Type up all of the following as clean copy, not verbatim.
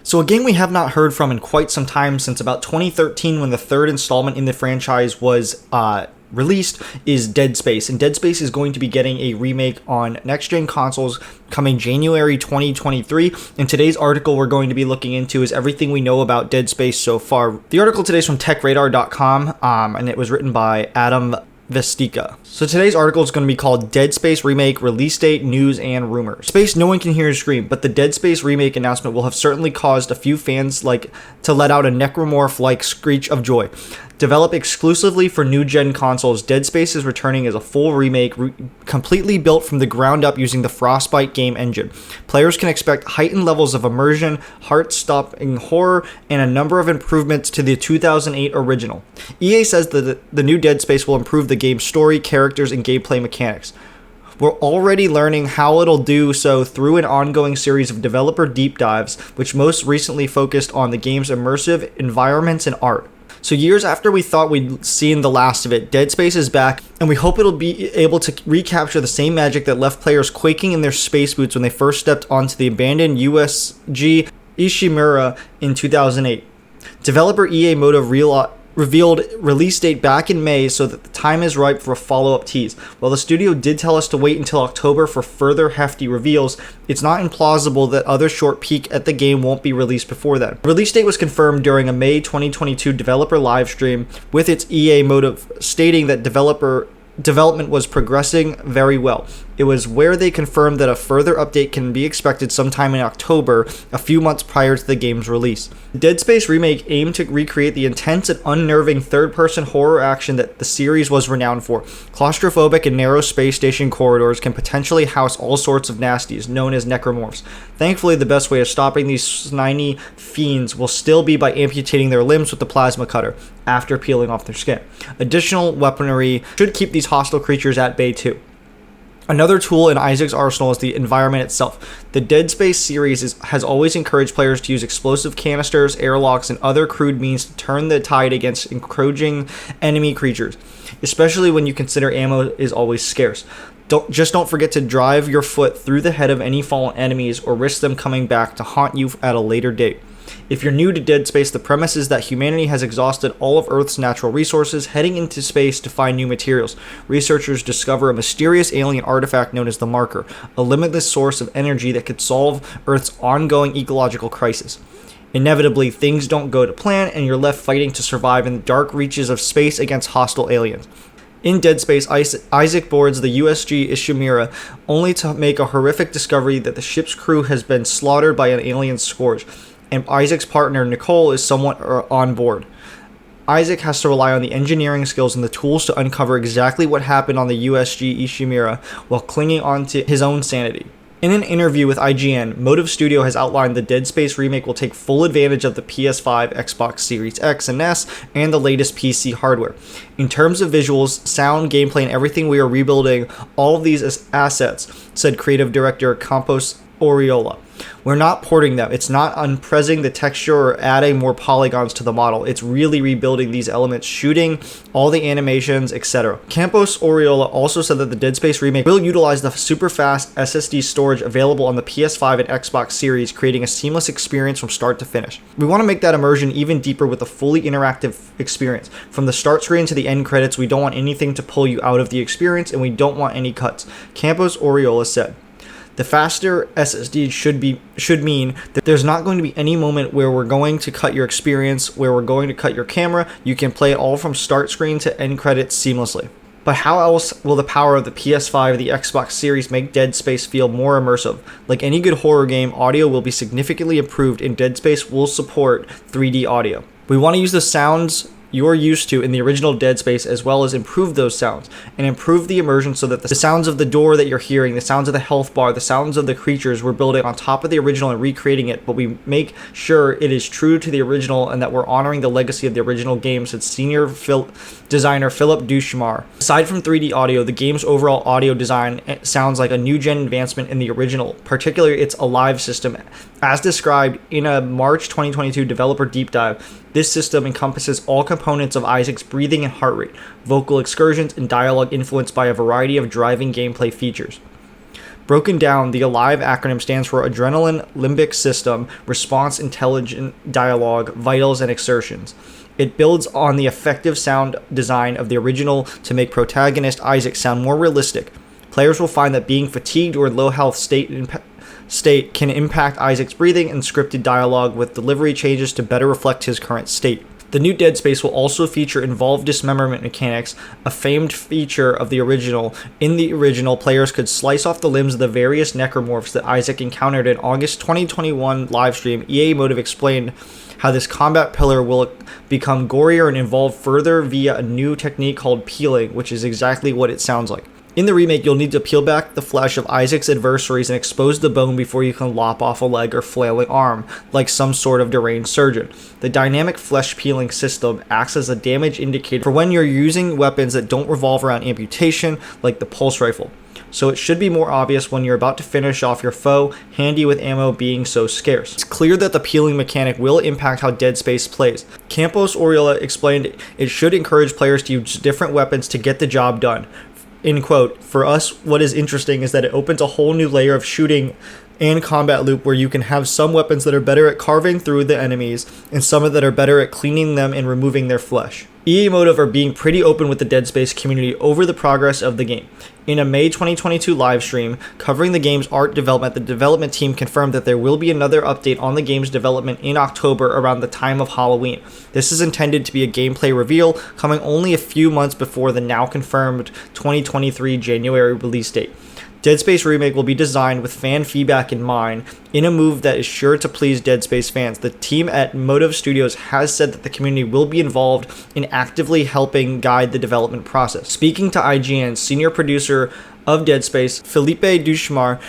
So a game we have not heard from in quite some time, since about 2013 when the third installment in the franchise was released, is Dead Space. And Dead Space is going to be getting a remake on next-gen consoles coming January 2023. And today's article we're going to be looking into is everything we know about Dead Space so far. The article today is from techradar.com, and it was written by Adam Vestica. So today's article is going to be called Dead Space Remake, Release Date, News, and Rumors. Space, no one can hear you scream, but the Dead Space Remake announcement will have certainly caused a few fans to let out a necromorph-like screech of joy. Developed exclusively for new-gen consoles, Dead Space is returning as a full remake, completely built from the ground up using the Frostbite game engine. Players can expect heightened levels of immersion, heart-stopping horror, and a number of improvements to the 2008 original. EA says that the new Dead Space will improve the game's story, characters, and gameplay mechanics. We're already learning how it'll do so through an ongoing series of developer deep dives, which most recently focused on the game's immersive environments and art. So years after we thought we'd seen the last of it, Dead Space is back, and we hope it'll be able to recapture the same magic that left players quaking in their space boots when they first stepped onto the abandoned USG Ishimura in 2008. Developer EA Motive revealed release date back in May, so that the time is ripe for a follow-up tease. While the studio did tell us to wait until October for further hefty reveals, it's not implausible that other short peek at the game won't be released before then. The release date was confirmed during a May 2022 developer livestream, with its EA Motive stating that development was progressing very well. It was where they confirmed that a further update can be expected sometime in October, a few months prior to the game's release. The Dead Space remake aimed to recreate the intense and unnerving third-person horror action that the series was renowned for. Claustrophobic and narrow space station corridors can potentially house all sorts of nasties, known as necromorphs. Thankfully, the best way of stopping these sniny fiends will still be by amputating their limbs with the plasma cutter, after peeling off their skin. Additional weaponry should keep these hostile creatures at bay too. Another tool in Isaac's arsenal is the environment itself. The Dead Space series has always encouraged players to use explosive canisters, airlocks, and other crude means to turn the tide against encroaching enemy creatures, especially when you consider ammo is always scarce. Don't forget to drive your foot through the head of any fallen enemies or risk them coming back to haunt you at a later date. If you're new to Dead Space, the premise is that humanity has exhausted all of Earth's natural resources, heading into space to find new materials. Researchers discover a mysterious alien artifact known as the Marker, a limitless source of energy that could solve Earth's ongoing ecological crisis. Inevitably, things don't go to plan, and you're left fighting to survive in the dark reaches of space against hostile aliens. In Dead Space, Isaac boards the USG Ishimura, only to make a horrific discovery that the ship's crew has been slaughtered by an alien scourge, and Isaac's partner, Nicole, is somewhat on board. Isaac has to rely on the engineering skills and the tools to uncover exactly what happened on the USG Ishimura while clinging on to his own sanity. In an interview with IGN, Motive Studio has outlined the Dead Space remake will take full advantage of the PS5, Xbox Series X and S, and the latest PC hardware. In terms of visuals, sound, gameplay, and everything, we are rebuilding all of these as assets, said creative director Campos Oriola. We're not porting them. It's not unpressing the texture or adding more polygons to the model. It's really rebuilding these elements, shooting, all the animations, etc. Campos Oriola also said that the Dead Space remake will utilize the super fast SSD storage available on the PS5 and Xbox Series, creating a seamless experience from start to finish. We want to make that immersion even deeper with a fully interactive experience. From the start screen to the end credits, we don't want anything to pull you out of the experience, and we don't want any cuts, Campos Oriola said. The faster SSD should mean that there's not going to be any moment where we're going to cut your experience, where we're going to cut your camera. You can play it all from start screen to end credits seamlessly. But how else will the power of the PS5 or the Xbox Series make Dead Space feel more immersive? Like any good horror game, audio will be significantly improved, and Dead Space will support 3D audio. We want to use the sounds you're used to in the original Dead Space, as well as improve those sounds and improve the immersion so that the sounds of the door that you're hearing, the sounds of the health bar, the sounds of the creatures we're building on top of the original and recreating it, but we make sure it is true to the original and that we're honoring the legacy of the original game, said senior designer Philip Duchemar. Aside from 3D audio, the game's overall audio design sounds like a new gen advancement in the original, particularly its Alive system. As described in a March 2022 developer deep dive, this system encompasses all components of Isaac's breathing and heart rate, vocal excursions, and dialogue influenced by a variety of driving gameplay features. Broken down, the ALIVE acronym stands for Adrenaline Limbic System, Response, Intelligent Dialogue, Vitals, and Exertions. It builds on the effective sound design of the original to make protagonist Isaac sound more realistic. Players will find that being fatigued or in low health state can impact Isaac's breathing and scripted dialogue, with delivery changes to better reflect his current state. The new Dead Space will also feature involved dismemberment mechanics, a famed feature of the original. In the original, players could slice off the limbs of the various necromorphs that Isaac encountered in August 2021 livestream. EA Motive explained how this combat pillar will become gorier and evolve further via a new technique called peeling, which is exactly what it sounds like. In the remake, you'll need to peel back the flesh of Isaac's adversaries and expose the bone before you can lop off a leg or flailing arm, like some sort of deranged surgeon. The dynamic flesh peeling system acts as a damage indicator for when you're using weapons that don't revolve around amputation, like the pulse rifle. So it should be more obvious when you're about to finish off your foe, handy with ammo being so scarce. It's clear that the peeling mechanic will impact how Dead Space plays. Campos Oriola explained it should encourage players to use different weapons to get the job done. In quote, for us, what is interesting is that it opens a whole new layer of shooting and combat loop where you can have some weapons that are better at carving through the enemies and some that are better at cleaning them and removing their flesh. EA Motive are being pretty open with the Dead Space community over the progress of the game. In a May 2022 livestream covering the game's art development, the development team confirmed that there will be another update on the game's development in October around the time of Halloween. This is intended to be a gameplay reveal, coming only a few months before the now confirmed 2023 January release date. Dead Space Remake will be designed with fan feedback in mind, in a move that is sure to please Dead Space fans. The team at Motive Studios has said that the community will be involved in actively helping guide the development process. Speaking to IGN, senior producer of Dead Space, Philippe Duchemar,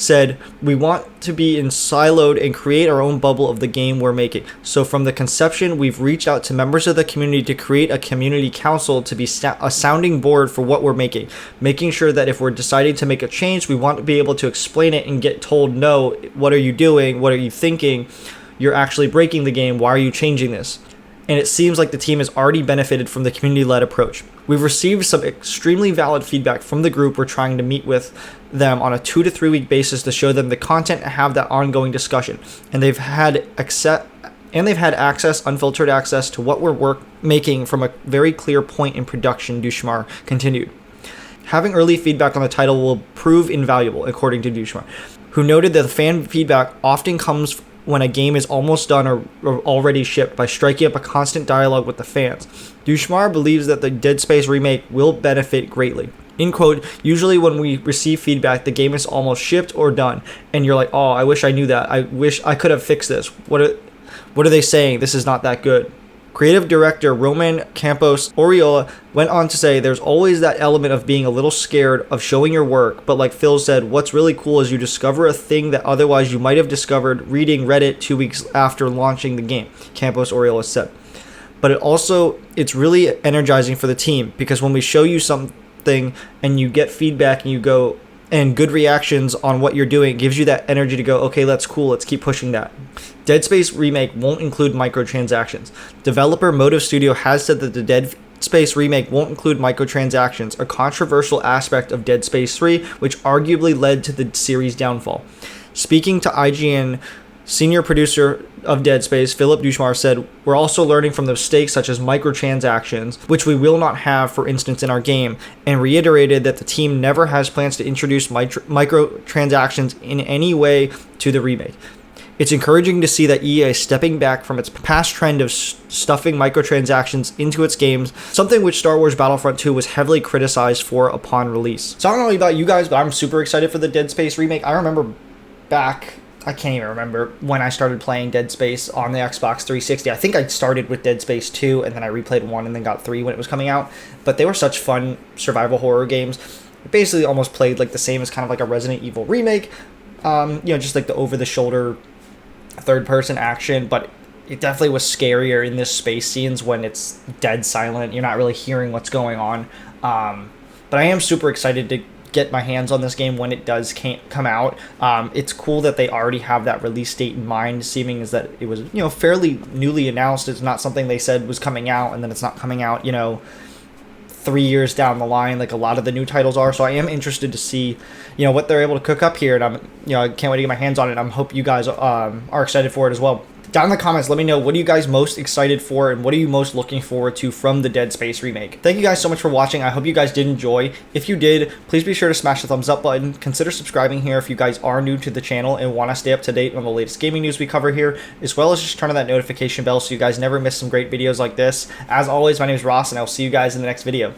said, "We want to be siloed and create our own bubble of the game we're making. So from the conception, we've reached out to members of the community to create a community council to be a sounding board for what we're making sure that if we're deciding to make a change, we want to be able to explain it and get told, no, what are you doing? What are you thinking? You're actually breaking the game. Why are you changing this?" And it seems like the team has already benefited from the community-led approach. We've received some extremely valid feedback from the group. We're trying to meet with them on a 2 to 3 week basis to show them the content and have that ongoing discussion. And they've had unfiltered access to what we're making from a very clear point in production, Duchemar continued. Having early feedback on the title will prove invaluable, according to Duchemar, who noted that the fan feedback often comes when a game is almost done or already shipped by striking up a constant dialogue with the fans. Duchemar believes that the Dead Space remake will benefit greatly. In quote, usually when we receive feedback, the game is almost shipped or done, and you're like, oh, I wish I knew that. I wish I could have fixed this. What are they saying? This is not that good. Creative director Roman Campos Oriola went on to say there's always that element of being a little scared of showing your work, but like Phil said, what's really cool is you discover a thing that otherwise you might have discovered reading Reddit 2 weeks after launching the game, Campos Oriola said. But it's really energizing for the team, because when we show you something and you get feedback and you go, and good reactions on what you're doing, it gives you that energy to go, okay, that's cool, let's keep pushing that. Dead Space Remake won't include microtransactions. Developer Motive Studio has said that the Dead Space Remake won't include microtransactions, a controversial aspect of Dead Space 3, which arguably led to the series' downfall. Speaking to IGN, senior producer of Dead Space, Philippe Duchemar, said, "We're also learning from the mistakes such as microtransactions, which we will not have, for instance, in our game," and reiterated that the team never has plans to introduce microtransactions in any way to the remake. It's encouraging to see that EA is stepping back from its past trend of stuffing microtransactions into its games, something which Star Wars Battlefront 2 was heavily criticized for upon release. So I don't know about you guys, but I'm super excited for the Dead Space remake. I can't even remember when I started playing Dead Space on the Xbox 360. I think I started with Dead Space 2, and then I replayed 1 and then got 3 when it was coming out. But they were such fun survival horror games. It basically almost played like the same as kind of like a Resident Evil remake. Just like the over-the-shoulder third-person action, but it definitely was scarier in this space scenes when it's dead silent. You're not really hearing what's going on. But I am super excited to get my hands on this game when it does come out. It's cool that they already have that release date in mind, seeming as that it was fairly newly announced. It's not something they said was coming out and then it's not coming out 3 years down the line like a lot of the new titles are. So I am interested to see, what they're able to cook up here, and I can't wait to get my hands on it. I hope you guys are excited for it as well. Down in the comments, let me know, what are you guys most excited for, and what are you most looking forward to from the Dead Space remake? Thank you guys so much for watching. I hope you guys did enjoy. If you did, please be sure to smash the thumbs up button. Consider subscribing here if you guys are new to the channel and want to stay up to date on the latest gaming news we cover here, as well as just turn on that notification bell so you guys never miss some great videos like this. As always, my name is Ross, and I'll see you guys in the next video.